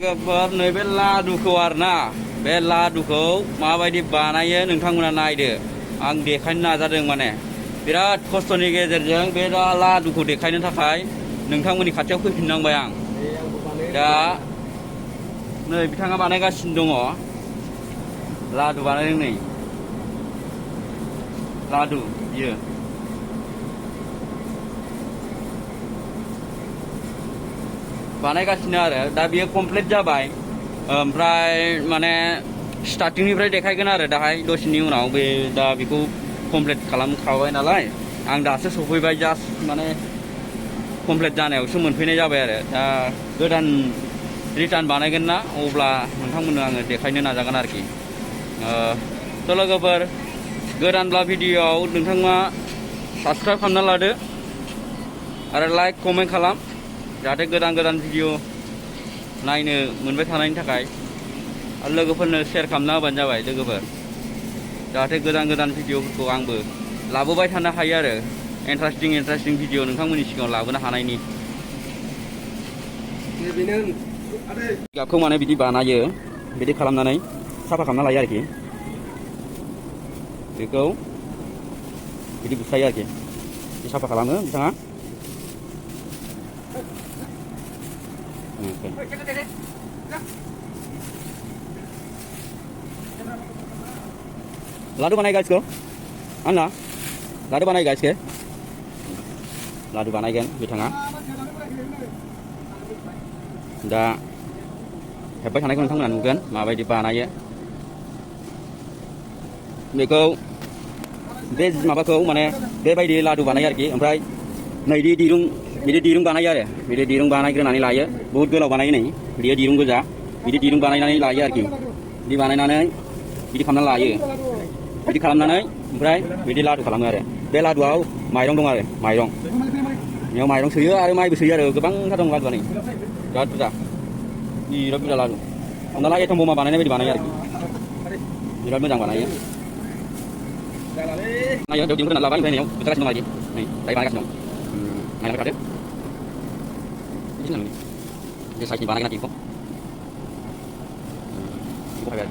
लोगोफोर नैबे लादुखौ आरोना बे लादुखौ माबायदि बानायो नोंथांमोना नायदो आं देखायनो नाजादों माने बिराद खस्थ'नि गेजेरजों बे लादुखौ देखायनो थाखाय नोंथांमोननि खाथियाव फैफिननांबाय आं दा नै बिथाङा बानायगासिनो दङ लादु बानायदों नै लादु बियो बानायगासिनो आरो दा बियो कमप्लिट जाबाय ओमफ्राय माने स्टार्टिंनिफ्राय देखायगोन आरो दाहाय दसेनि उनाव बे दा बेखौ कमप्लिट खालामखाबाय नालाय आं दासो सफैबाय जास्ट माने कमप्लिट जानायावसो मोनफैनाय जाबाय आरो दा गोदान रिटार्न बानायगोन ना अब्ला नोंथांमोननो आङो देखायनो नाजागोन आरोखि थ' लोगोफोर गोदानब्ला भिडिअ'आव नोंथाङा साबस्क्राइब खालामना लादो आरो लाइक कमेन्ट खालाम जाहाथे गोदान गोदान भिडिअ नायनो मोनबाय थानायनि थाखाय आरो लोगोफोरनो शेयार खालामना होबानो जाबाय लोगोफोर जाहाथे गोदान गोदान भिडिअफोरखौ आंबो लाबोबाय थानो हायो आरो इन्टारेस्टिं भिडिअ नोंथांमोननि सिगाङाव लाबोनो हानायनि जिगाबखौ माने बिदि बानायो बिदि खालामनानै साफा खालामना लायो आरोखि बेखौ बिदि बुस्रायो आरोखि साफा खालामो बिथाङा लादु बानाय गाइसखौ आंना लादु बानाय गाइसखौ लादु बानायगोन बिथाङा दा हेब्बाय थानायखौ नोंथांमोना नुगोन माबायदि बानायो बेखौ बे माबाखौ माने बेबायदि लादु बानायो आरोखि ओमफ्राय नैदि बिदि दिरुं बानायो आरो बिदि दिरुं बानायग्रोनानै लायो बहुद गोलाव बानायो नै बियो दिरुं गोजा बिदि दिरुं बानायनानै लायो आरोखि बिदि बानायनानै बिदि खालामनानै लायो बिदि खालामनानै ओमफ्राय बिदि लादु खालामो आरो बे लादुआव माइरं दं आरो माइरं बेयाव माइरं सोयो आरो माइबो सोयो आरो गोबांथार दं लादुआ नै बिराद बुरजा लादु हमना ला एटम बमा बानायनाय बायदि बानायो आरोखि बिराद मोजां बानायो नायो बेयाव दिरुं लाबाय ओमफ्राय नैयाव बुजागासिनो दं आरोखि नै दायो बानायगासिनो दं नायलांबाय थादो बिदिनो बे साइजनि बानायगोन आरोखि बेखौ फैबाय आरो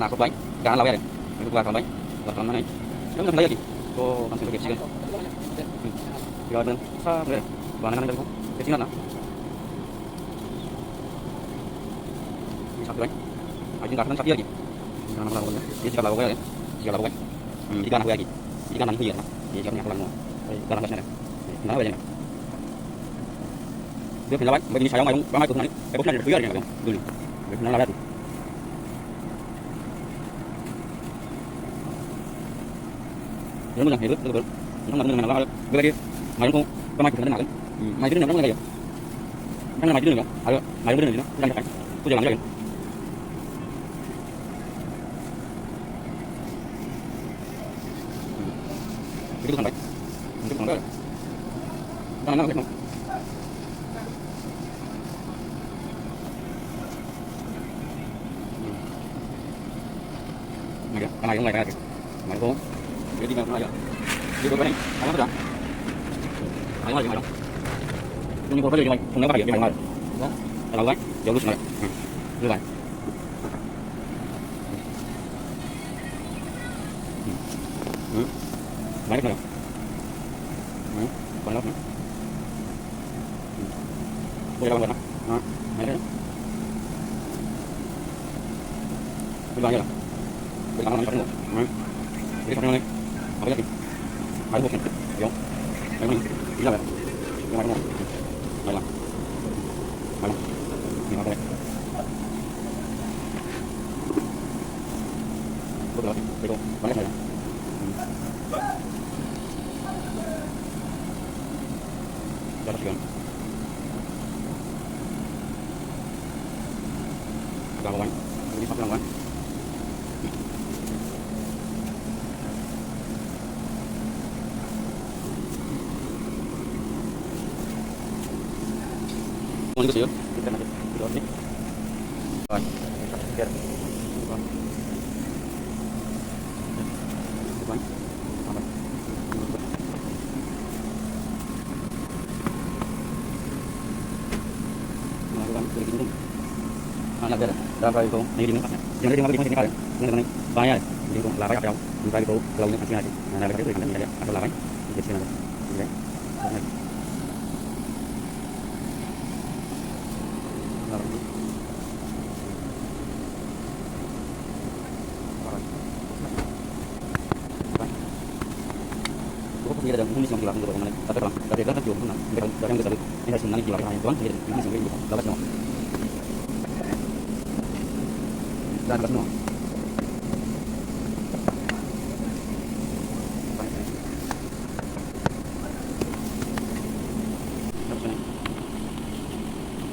नाख्रबबाय गाना लाबाय आरो बेखौ गुवार खालामबाय गुवार खालामनानै मोजां थांलायो आरोखि थ' गांसेखौ खेबसिगोन बेबायदिनो साब्रै बानायनानै बेखौ खेबसिगोन आरोना साफ्बाय आइजों गाखोनानै साफियो आरोखि गाना लाबाय बे जिगाब लाबावबाय आरो जिगाब लाबावबाय बिदि गाना होबाय आरोखि बिदि गाननानै होयो आरोना बे जिगाबनि आखाइ लाङो गाना होगासिनो आरो होबाय जोङो बे फिनलाबाय ओमफ्राय बिनि सायाव माइरं बा माइखौ होनानै बेखौ फिनानै होयो आरो जोङो गोलि बे फिननानै लाबाय आरोखि बिराद मोजां हेबो लोगोफोर नोंथांमोना मोजां नाला आरो बेबायदि माइरंखौ बा माइखौ फिननानै दोननो हागोन माइखौ दोननायाव मोजां जायो नोंथांमोना माइखौ दोननांगौ आरो माइरंबो दोनो बिदिनो फुजानि थाखाय फुजा बानाय जागोन बिदि बोखांबाय बिदि बोखांबाय आरो जानानै नांगौ cái này cũng này cái này mày cô để đi vào cái này đi vào cái này không có gì mày ngoài đâu nhưng mà có gì mày không nấu cái gì mày ngoài đó là đấy vô lúc này như vậy mấy cái này còn lắm nữa bây giờ bằng đó mấy cái bây giờ như là cái này nó cái này nó cái phải một giống cái này đi ra vậy cái này nó này là này thì nó đây bước đầu cái đồ bán này ra được làm bánh đi sắp làm bánh Mau juga sih, kita nanti video ini. Baik, biar. Baik, aman. Melakukan begini. Anak dia dah baik kau ni di mana? Jangan di mana di mana dengan banyak jadi kau labai apa yang baik kau kalau ni masih ada nah lagi tu kan dia ada labai jadi sini ada dia ada kumis yang hilang gitu mana tapi kalau dari kan jauh mana dari yang besar ini sebenarnya hilang yang tuan ini sampai ini dapat semua dan dapat semua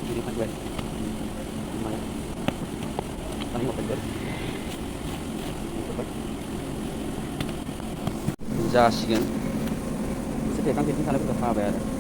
ini kan gue mana tadi mau pergi जासिगोन एसे देखां देखां थानायफोरखौ हाबाय आरो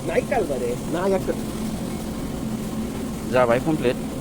Naik kal bare. जाबाय complete